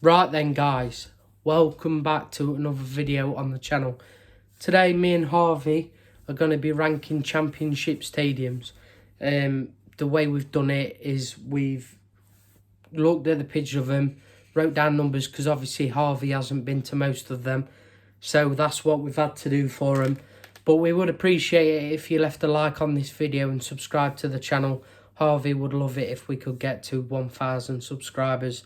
Right then guys, welcome back to another video on the channel. Today me and Harvey are going to be ranking championship stadiums. The way we've done it is we've looked at the picture of them, wrote down numbers because obviously Harvey hasn't been to most of them. So that's what we've had to do for him. But we would appreciate it if you left a like on this video and subscribe to the channel. Harvey would love it if we could get to 1,000 subscribers.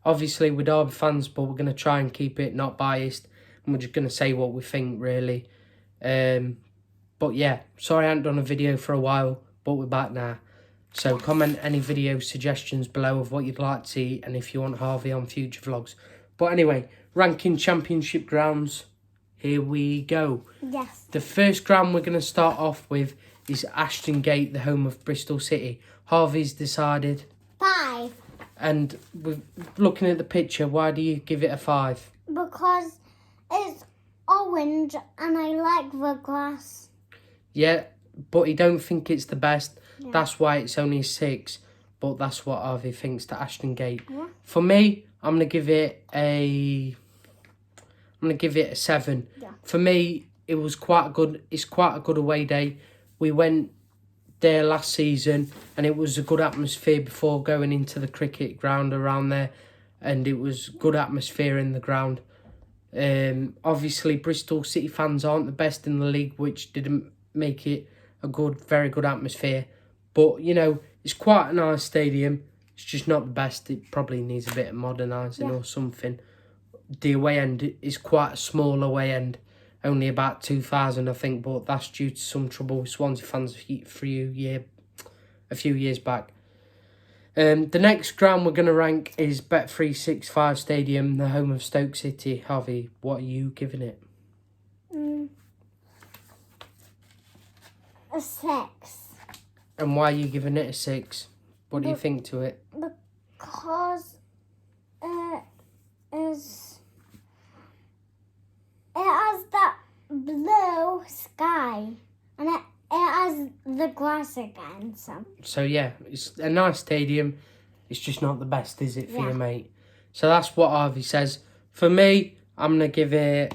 Obviously, we're Derby fans, but we're going to try and keep it not biased. And we're just going to say what we think, really. But yeah, sorry I haven't done a video for a while, but we're back now. So comment any video suggestions below of what you'd like to see and if you want Harvey on future vlogs. But anyway, ranking championship grounds. Here we go. Yes. The first ground we're going to start off with is Ashton Gate, the home of Bristol City. Harvey's decided. 5. And with looking at the picture, why do you give it a 5? Because it's orange and I like the grass. Yeah, but you don't think it's the best. Yeah. That's why it's only a 6. But that's what Harvey thinks to Ashton Gate. Yeah. For me, I'm gonna give it a 7. Yeah. For me, it was quite a good. It's quite a good away day. We went there last season and it was a good atmosphere before going into the cricket ground around there, and it was good atmosphere in the ground. Obviously Bristol City fans aren't the best in the league, which didn't make it a very good atmosphere, but you know, it's quite a nice stadium. It's just not the best. It probably needs a bit of modernising or something. The away end is quite a small away end, only about 2,000 I think, but that's due to some trouble with Swansea fans a few years back. The next ground we're going to rank is Bet365 Stadium, the home of Stoke City. Harvey, what are you giving it? A 6. And why are you giving it a 6? What do you think to it? Because it has that blue sky and it has the grass again. So yeah, it's a nice stadium. It's just not the best, is it, for Yeah. you, mate? So that's what Harvey says. For me, I'm gonna give it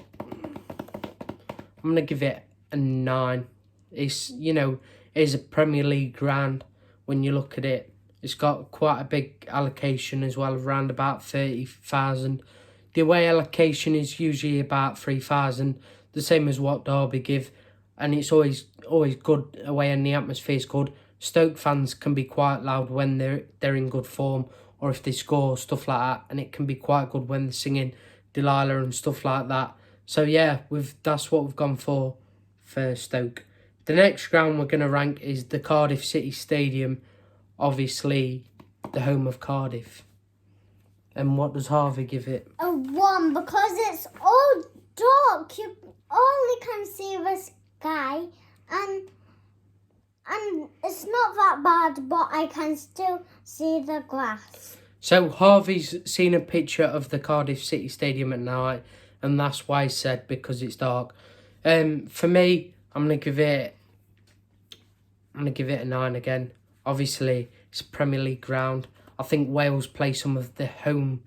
a 9. It's, you know, it's a Premier League ground. When you look at it, it's got quite a big allocation as well, around about 30,000. The away allocation is usually about 3,000, the same as what Derby give, and it's always good away and the atmosphere is good. Stoke fans can be quite loud when they're in good form, or if they score, stuff like that, and it can be quite good when they're singing Delilah and stuff like that. So yeah, that's what we've gone for Stoke. The next ground we're going to rank is the Cardiff City Stadium, obviously the home of Cardiff. And what does Harvey give it? A 1 because it's all dark. You only can see the sky and it's not that bad, but I can still see the grass. So Harvey's seen a picture of the Cardiff City Stadium at night, and that's why he said because it's dark. For me, I'm gonna give it a 9 again. Obviously, it's a Premier League ground. I think Wales play some of the home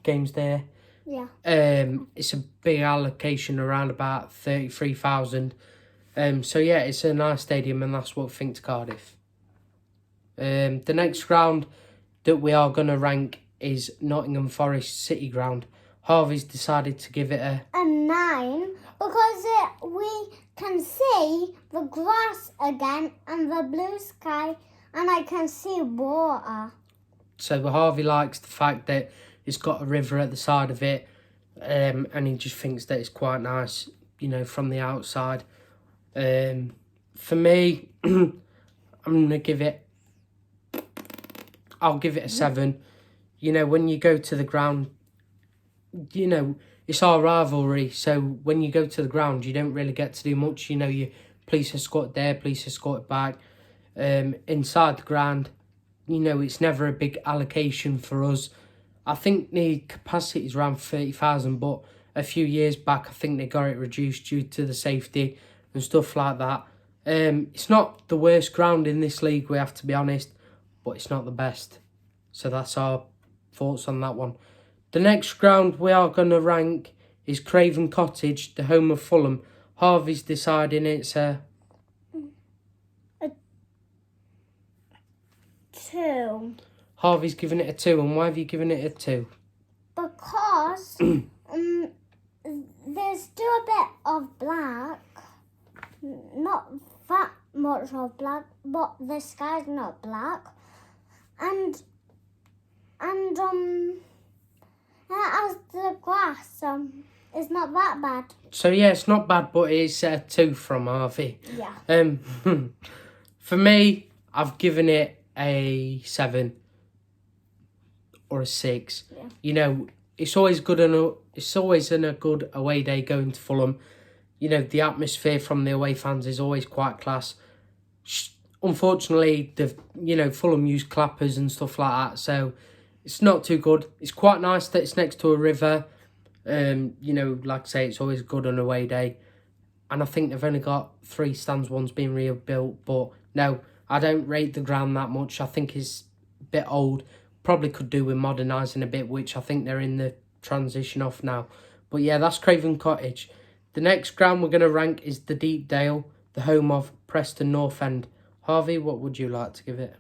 games there. Yeah. It's a big allocation, around about 33,000. So yeah, it's a nice stadium, and that's what I think to Cardiff. The next ground that we are going to rank is Nottingham Forest City Ground. Harvey's decided to give it a 9 because we can see the grass again and the blue sky, and I can see water. So Harvey likes the fact that it's got a river at the side of it, and he just thinks that it's quite nice, you know, from the outside. For me, I'll give it a 7. You know, when you go to the ground, you know, it's our rivalry, so when you go to the ground, you don't really get to do much. You know, you police escort there, police escort back. Inside the ground, you know, it's never a big allocation for us. I think the capacity is around 30,000, but a few years back, I think they got it reduced due to the safety and stuff like that. It's not the worst ground in this league, we have to be honest, but it's not the best. So that's our thoughts on that one. The next ground we are going to rank is Craven Cottage, the home of Fulham. Harvey's deciding it's a 2. Harvey's giving it a 2, and why have you given it a 2? Because there's still a bit of black. Not that much of black, but the sky's not black. And as the grass, it's not that bad. So yeah, it's not bad, but it's a 2 from Harvey. Yeah. For me, I've given it a 7 or a 6. Yeah. You know, it's always in a good away day going to Fulham. You know, the atmosphere from the away fans is always quite class. Unfortunately, Fulham use clappers and stuff like that, so it's not too good. It's quite nice that it's next to a river. You know, like I say, it's always good on a away day. And I think they've only got 3 stands, one's been rebuilt. But no, I don't rate the ground that much. I think it's a bit old. Probably could do with modernising a bit, which I think they're in the transition off now. But yeah, that's Craven Cottage. The next ground we're going to rank is the Deepdale, the home of Preston North End. Harvey, what would you like to give it?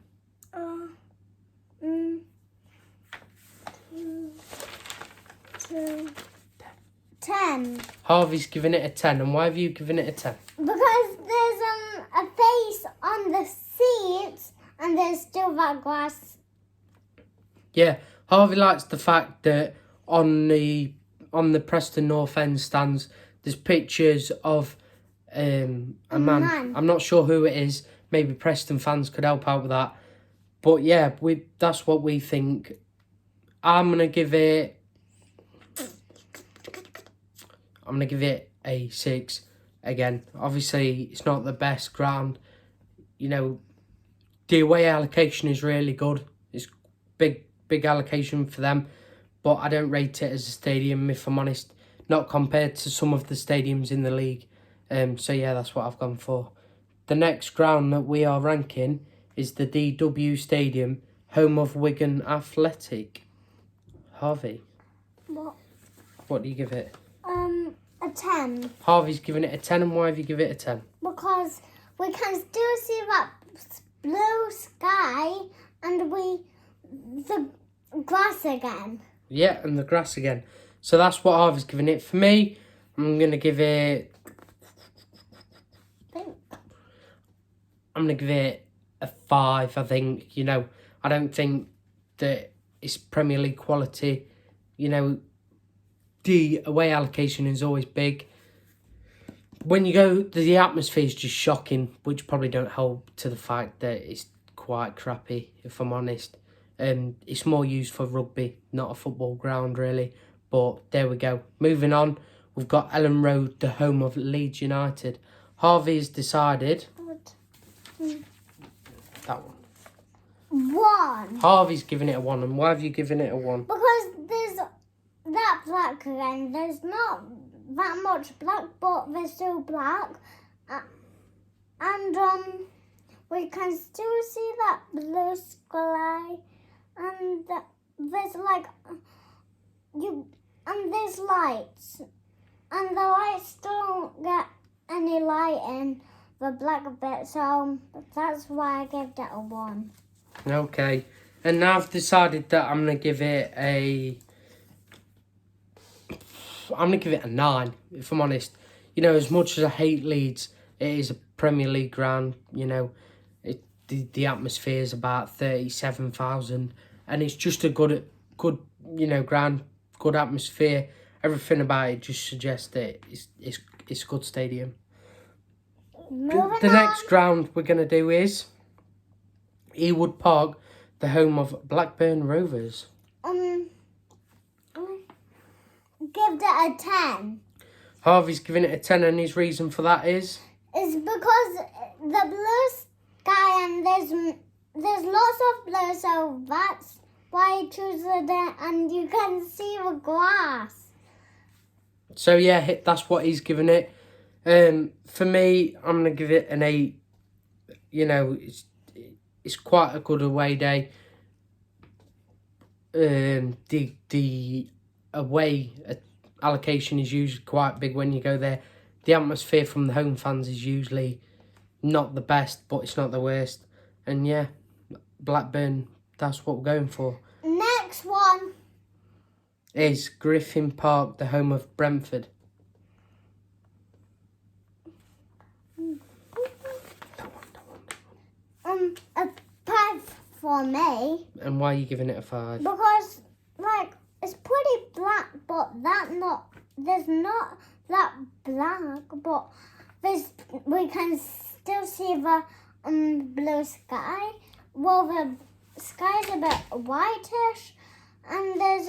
10. Harvey's giving it a 10, and why have you given it a 10? Because there's a face on the seats, and there's still that grass. Yeah, Harvey likes the fact that on the Preston North End stands, there's pictures of a man. I'm not sure who it is. Maybe Preston fans could help out with that. But yeah, that's what we think. I'm gonna give it a 6 again. Obviously, it's not the best ground. You know, the away allocation is really good. It's big allocation for them. But I don't rate it as a stadium, if I'm honest. Not compared to some of the stadiums in the league. So yeah, that's what I've gone for. The next ground that we are ranking is the DW Stadium, home of Wigan Athletic. Harvey, what do you give it? A 10. Harvey's giving it a 10, and why have you given it a 10? Because we can still see that blue sky and the grass again. Yeah, and the grass again. So that's what Harvey's giving it. For me, I'm going to give it a 5, I think. You know, I don't think that it's Premier League quality. You know, the away allocation is always big. When you go, the atmosphere is just shocking, which probably don't help to the fact that it's quite crappy, if I'm honest. It's more used for rugby, not a football ground, really. But there we go. Moving on, we've got Ellen Road, the home of Leeds United. Harvey's decided... That one. 1. Harvey's giving it a 1, and why have you given it a 1? Because there's that black again. There's not that much black, but there's still black. And we can still see that blue sky. And there's there's lights. And the lights don't get any light in the black bit, so that's why I gave that a 1. Okay, and now I've decided that I'm going to give it a 9, if I'm honest. You know, as much as I hate Leeds, it is a Premier League ground. You know, the atmosphere is about 37,000, and it's just a good ground, good atmosphere. Everything about it just suggests that it's a good stadium. The next ground we're going to do is Ewood Park, the home of Blackburn Rovers. Give that a 10. Harvey's giving it a 10, and his reason for that is? It's because the blue sky and there's lots of blue, so that's why I choose it, and you can see the grass. So yeah, that's what he's given it. For me, I'm going to give it an 8. You know, it's quite a good away day. The away allocation is usually quite big when you go there. The atmosphere from the home fans is usually not the best, but it's not the worst. And yeah, Blackburn, that's what we're going for. Next one is Griffin Park, the home of Brentford. A 5 for me. And why are you giving it a 5? Because, like, it's pretty black, but there's not that black, but we can still see the blue sky. Well, the sky's a bit whitish, and there's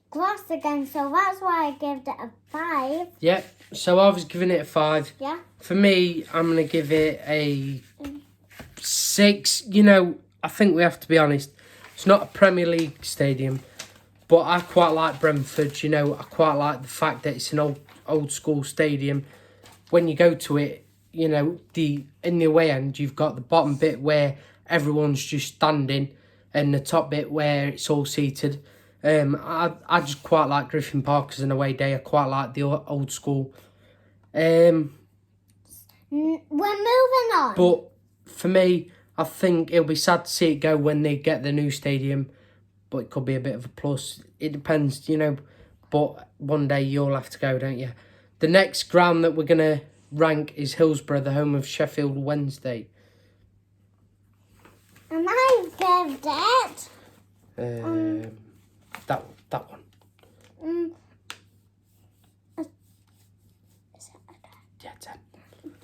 grass again, so that's why I gave it a 5. Yeah, so I was giving it a 5. Yeah. For me, I'm going to give it a 6. You know, I think we have to be honest. It's not a Premier League stadium, but I quite like Brentford. You know, I quite like the fact that it's an old school stadium. When you go to it, you know, in the away end, you've got the bottom bit where everyone's just standing, and the top bit where it's all seated. I just quite like Griffin Park as an away day. I quite like the old school. We're moving on. But for me, I think it'll be sad to see it go when they get the new stadium. But it could be a bit of a plus. It depends, you know. But one day you'll have to go, don't you? The next ground that we're going to rank is Hillsborough, the home of Sheffield Wednesday. And I gave it... that one. Yeah, 10.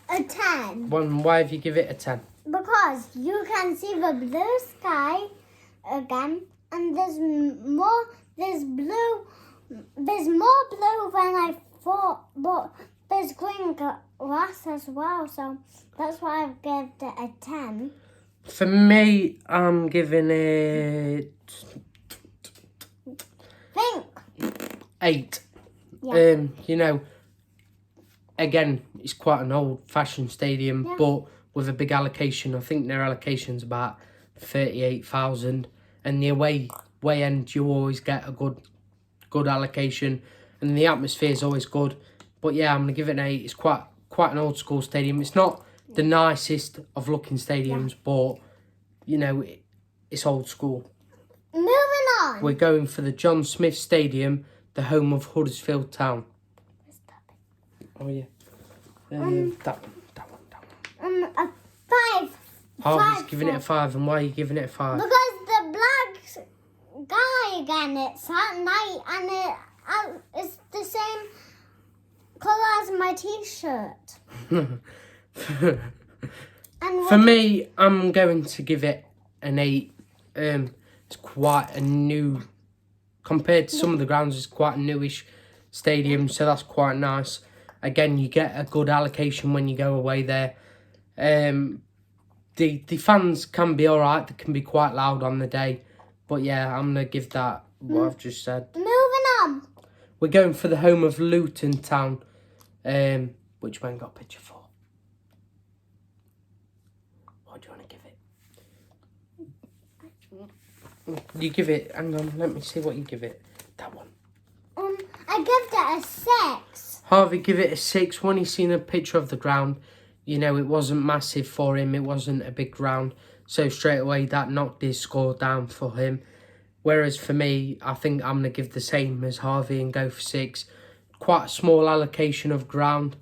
A 10. Why have you give it a 10? Because you can see the blue sky again, and there's more blue than I thought, but there's green grass as well, so that's why I've given it a 10. For me, I'm giving it... Think. 8. Yeah. You know, again, it's quite an old-fashioned stadium, Yeah. but with a big allocation. I think their allocation's about 38,000, and the away end you always get a good allocation, and the atmosphere is always good. But yeah, I'm gonna give it an 8. It's quite an old school stadium. It's not the nicest of looking stadiums, but you know, it's old school. Moving on. We're going for the John Smith Stadium, the home of Huddersfield Town. Oh yeah, that one. A 5. Harvey's giving it a 5, and why are you giving it a 5? Because the black guy again, it's at night, and it's the same colour as my t-shirt. For me, I'm going to give it an 8. It's quite a new, compared to some of the grounds, it's quite a newish stadium, so that's quite nice. Again, you get a good allocation when you go away there. The fans can be alright, they can be quite loud on the day, but yeah, I'm going to give that what I've just said. Moving on. We're going for the home of Luton Town, which we ain't got a picture for. What do you want to give it? You give it, hang on, let me see what you give it. That one. I give it a 6. Harvey, give it a 6. When he's seen a picture of the ground, you know, it wasn't massive for him. It wasn't a big ground. So straight away, that knocked his score down for him. Whereas for me, I think I'm going to give the same as Harvey and go for 6. Quite a small allocation of ground.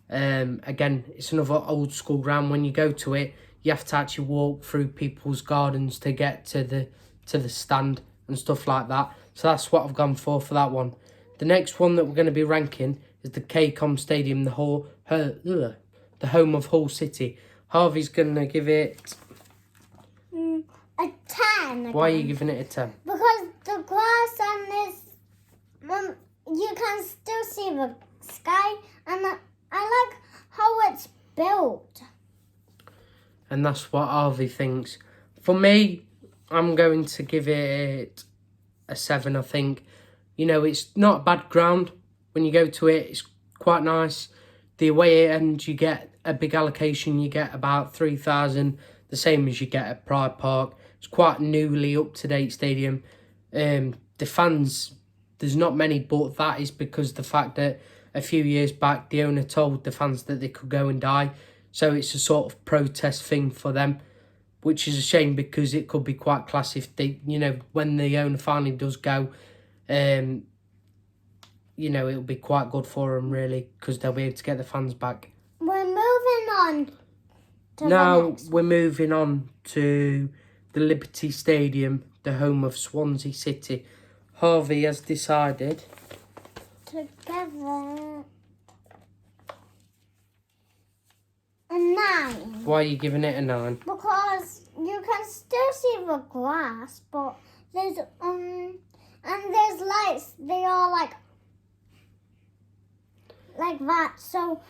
Again, it's another old school ground. When you go to it, you have to actually walk through people's gardens to get to the stand and stuff like that. So that's what I've gone for that one. The next one that we're going to be ranking is the KCOM Stadium, the home of Hull City. Harvey's going to give it... A 10 again. Why are you giving it a 10? Because the grass and this... you can still see the sky, and I like how it's built. And that's what Harvey thinks. For me, I'm going to give it a 7, I think. You know, it's not a bad ground. When you go to it, it's quite nice. The away end, you get a big allocation. You get about 3,000, the same as you get at Pride Park. It's quite a newly up-to-date stadium. The fans there's not many, but that is because the fact that a few years back the owner told the fans that they could go and die, so it's a sort of protest thing for them, which is a shame because it could be quite class if they, when the owner finally does go, it'll be quite good for them really, because they'll be able to get the fans back. We're moving on to Now the next. we're moving on to the Liberty Stadium, the home of Swansea City. Harvey has decided Together. A 9. Why are you giving it a 9? Because you can still see the grass, but there's and there's lights. They are like that. So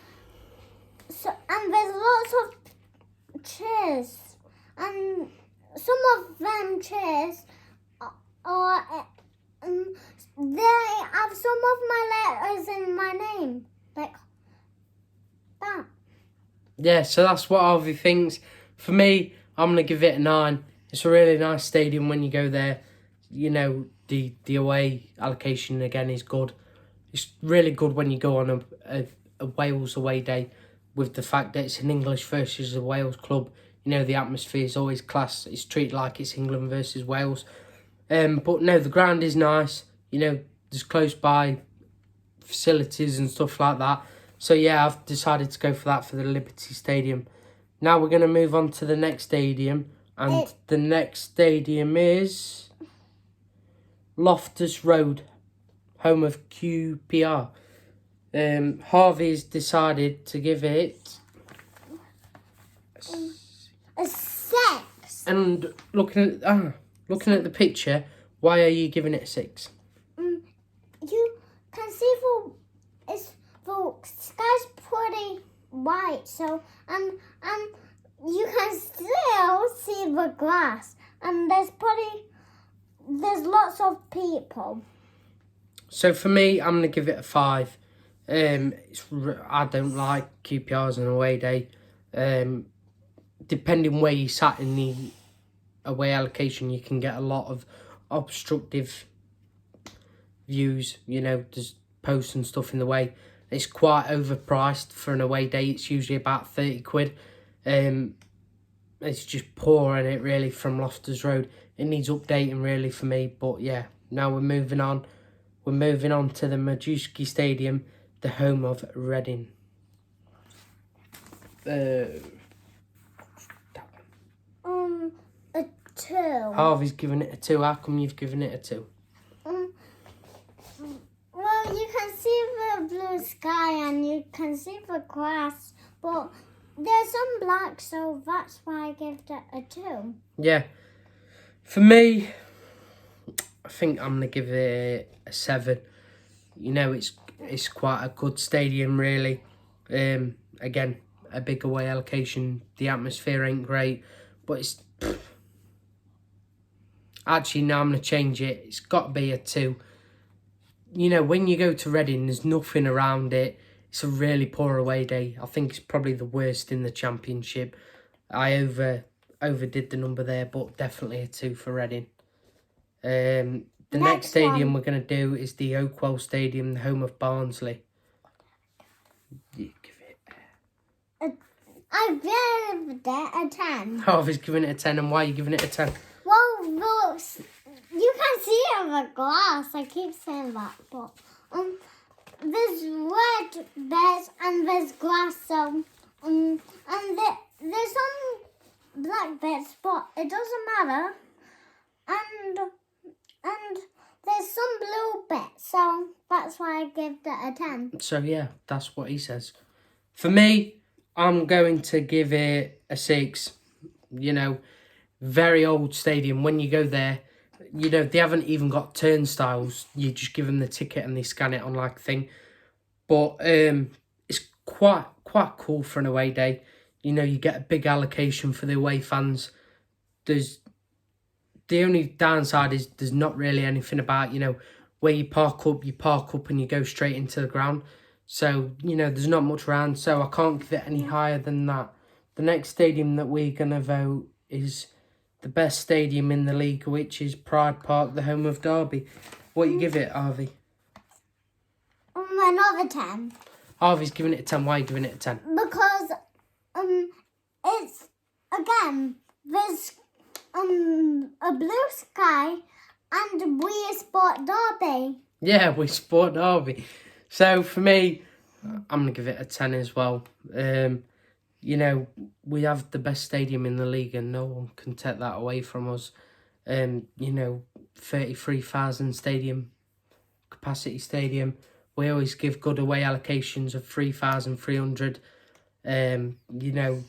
and there's lots of chairs, and some of them chairs are they have some of my letters in my name, like that. Yeah, so that's what Harvey thinks. For me, I'm going to give it a 9. It's a really nice stadium when you go there. The away allocation again is good. It's really good when you go on a Wales away day, with the fact that it's an English versus a Wales club. The atmosphere is always class. It's treated like it's England versus Wales. But no, the ground is nice. There's close by facilities and stuff like that. So yeah, I've decided to go for that for the Liberty Stadium. Now we're going to move on to the next stadium. And the next stadium is Loftus Road, home of QPR. Harvey's decided to give it a 6. And looking at the picture, why are you giving it a 6? You can see the sky's pretty white, so and you can still see the grass, and there's lots of people. So for me, I'm gonna give it a 5. I don't like QPRs on an away day. Depending where you sat in the away allocation, you can get a lot of obstructive views. There's posts and stuff in the way. It's quite overpriced for an away day. It's usually about 30 quid. It's just poor in it really from Loftus Road. It needs updating really for me. But yeah, now we're moving on. We're moving on to the Majewski Stadium, the home of Reading. A 2. Harvey's given it a 2. How come you've given it a 2? Well, you can see the blue sky and you can see the grass, but there's some black, so that's why I gave it a 2. Yeah. For me, I think I'm going to give it a 7. It's quite a good stadium, really. Again, a big away allocation. The atmosphere ain't great, but it's... Actually, now I'm going to change it. It's got to be a 2. When you go to Reading, there's nothing around it. It's a really poor away day. I think it's probably the worst in the Championship. I overdid the number there, but definitely a 2 for Reading. The next stadium we're going to do is the Oakwell Stadium, the home of Barnsley. You give it... I gave it a 10. Harvey's giving it a 10, and why are you giving it a 10? Well, look, you can see in the glass. I keep saying that, but there's red bits and there's grass, so and there's some black bits, but it doesn't matter. And there's some blue bits, so that's why I gave it a 10. So yeah, that's what he says. For me, I'm going to give it a 6. Very old stadium. When you go there, they haven't even got turnstiles. You just give them the ticket and they scan it on like a thing. But it's quite cool for an away day. You get a big allocation for the away fans. The only downside is there's not really anything about, where you park up and you go straight into the ground. So, there's not much around, so I can't give it any higher than that. The next stadium that we're going to vote is the best stadium in the league, which is Pride Park, the home of Derby. What you give it, Harvey? Another 10. Harvey's giving it a 10. Why are you giving it a 10? Because it's again there's a blue sky and we sport Derby. Yeah, we support Derby. So for me, I'm going to give it a 10 as well. You know, we have the best stadium in the league and no one can take that away from us. You know, 33,000 stadium, capacity stadium. We always give good away allocations of 3,300. You know,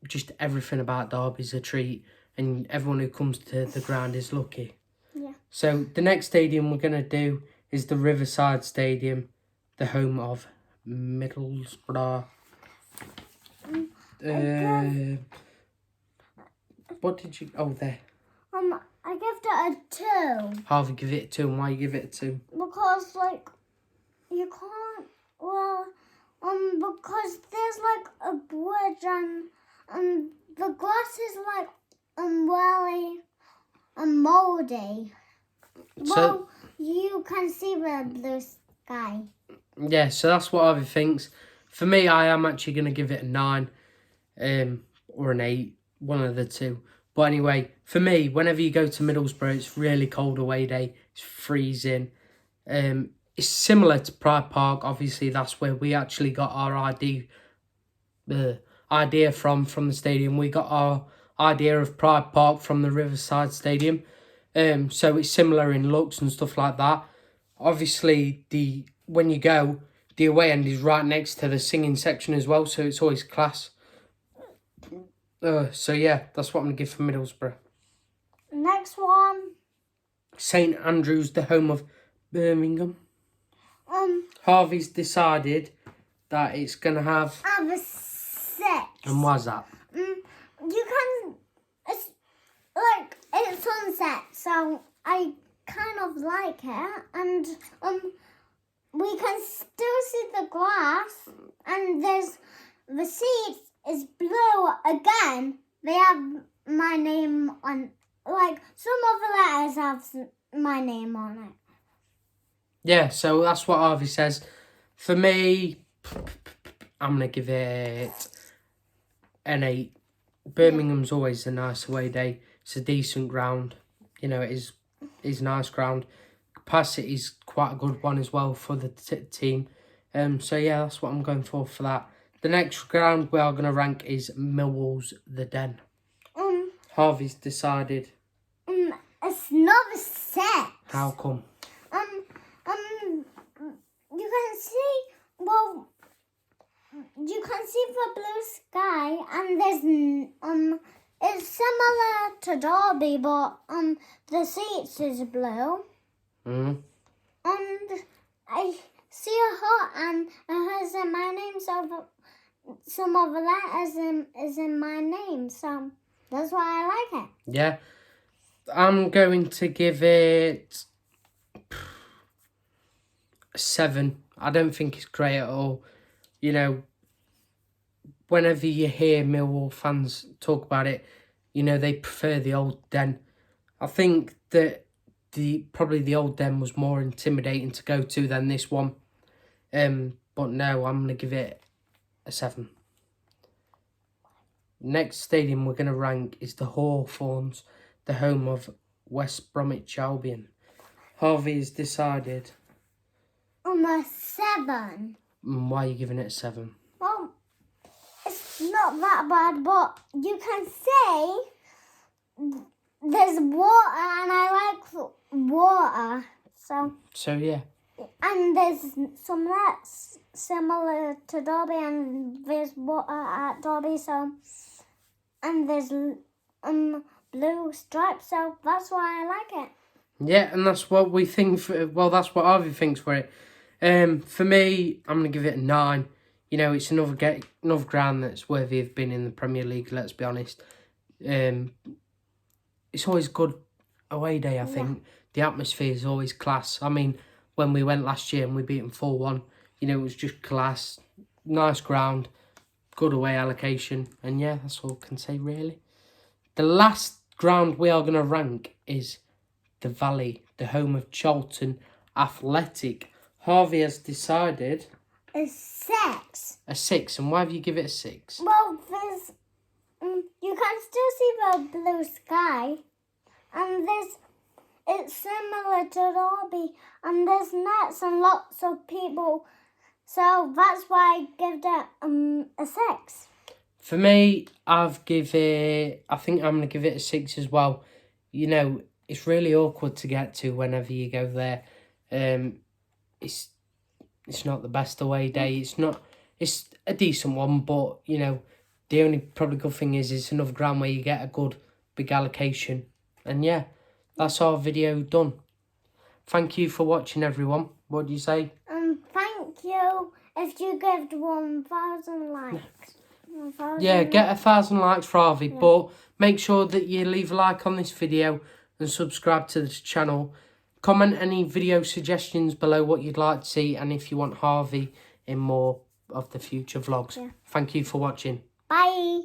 just everything about Derby's a treat and everyone who comes to the ground is lucky. Yeah. So the next stadium we're going to do is the Riverside Stadium, the home of Middlesbrough. What did you... Oh, there. I give it a 2. Harvey, give it a 2. And why you give it a 2? Because, like, you can't, well, because there's, like, a bridge and the grass is, like, really mouldy. So, Well, you can see the blue sky. yeah, so that's what Harvey thinks. For me, I am actually going to give it a 9 or an 8, one of the two. But anyway, for me, whenever you go to Middlesbrough, it's really cold away day. It's freezing. It's similar to Pride Park. Obviously, that's where we actually got our idea from the stadium. We got our idea of Pride Park from the Riverside Stadium. So it's similar in looks and stuff like that. Obviously, when you go, the away end is right next to the singing section as well, so it's always class. So yeah, that's what I'm going to give for Middlesbrough. Next one. St Andrews, the home of Birmingham. Harvey's decided that it's going to have... A 6. And why's that? You can... It's like, it's sunset, so I kind of like it. And we can still see the grass. And there's... The seats is blue again. They have my name on... Like, some of the letters have my name on it. Yeah, so that's what Harvey says. For me, I'm going to give it an 8. Birmingham's always a nice away day. It's a decent ground. You know, it is nice ground. Capacity's quite a good one as well for the team. So yeah, that's what I'm going for that. The next ground we are going to rank is Millwall's The Den. Harvey's decided. It's not a 6. How come? You can see, well, you can see the blue sky, and there's, it's similar to Derby, but, the seats is blue. And I see a heart, and it has in my name, so some of the letters is in my name, so that's why I like it. Yeah. I'm going to give it 7. I don't think it's great at all. You know, whenever you hear Millwall fans talk about it, you know, they prefer the old Den. I think that probably the old Den was more intimidating to go to than this one. But no, I'm going to give it a 7. Next stadium we're going to rank is the Hawthorns, the home of West Bromwich Albion. Harvey has decided. A 7. Why are you giving it a 7? Well, it's not that bad, but you can say there's water, and I like water. So yeah. And there's some that's similar to Derby, and there's water at Derby, so... And there's blue stripes, so that's why I like it. Yeah, and that's what we think. That's what Harvey thinks for it. For me, I'm going to give it a 9. You know, it's another ground that's worthy of being in the Premier League, let's be honest. It's always good away day, I think. The atmosphere is always class. I mean, when we went last year and we beat them 4-1, you know, it was just class. Nice ground, good away allocation. And yeah, that's all I can say, really. The last ground we are going to rank is the Valley, the home of Charlton Athletic. Harvey has decided A 6. a 6. And why have you give it a 6? Well, there's you can still see the blue sky, and it's similar to Derby, and there's nets and lots of people, so that's why I give it a 6. For me, I think I'm going to give it a 6 as well. You know, it's really awkward to get to whenever you go there. It's not the best away day. It's a decent one, but, you know, the only probably good thing is it's another ground where you get a good big allocation. And yeah, that's our video done. Thank you for watching, everyone. What do you say? Thank you if you give 1,000 likes. 1,000 Yeah, get 1,000 likes for Harvey, but make sure that you leave a like on this video and subscribe to this channel. Comment any video suggestions below what you'd like to see and if you want Harvey in more of the future vlogs. Yeah. Thank you for watching. Bye.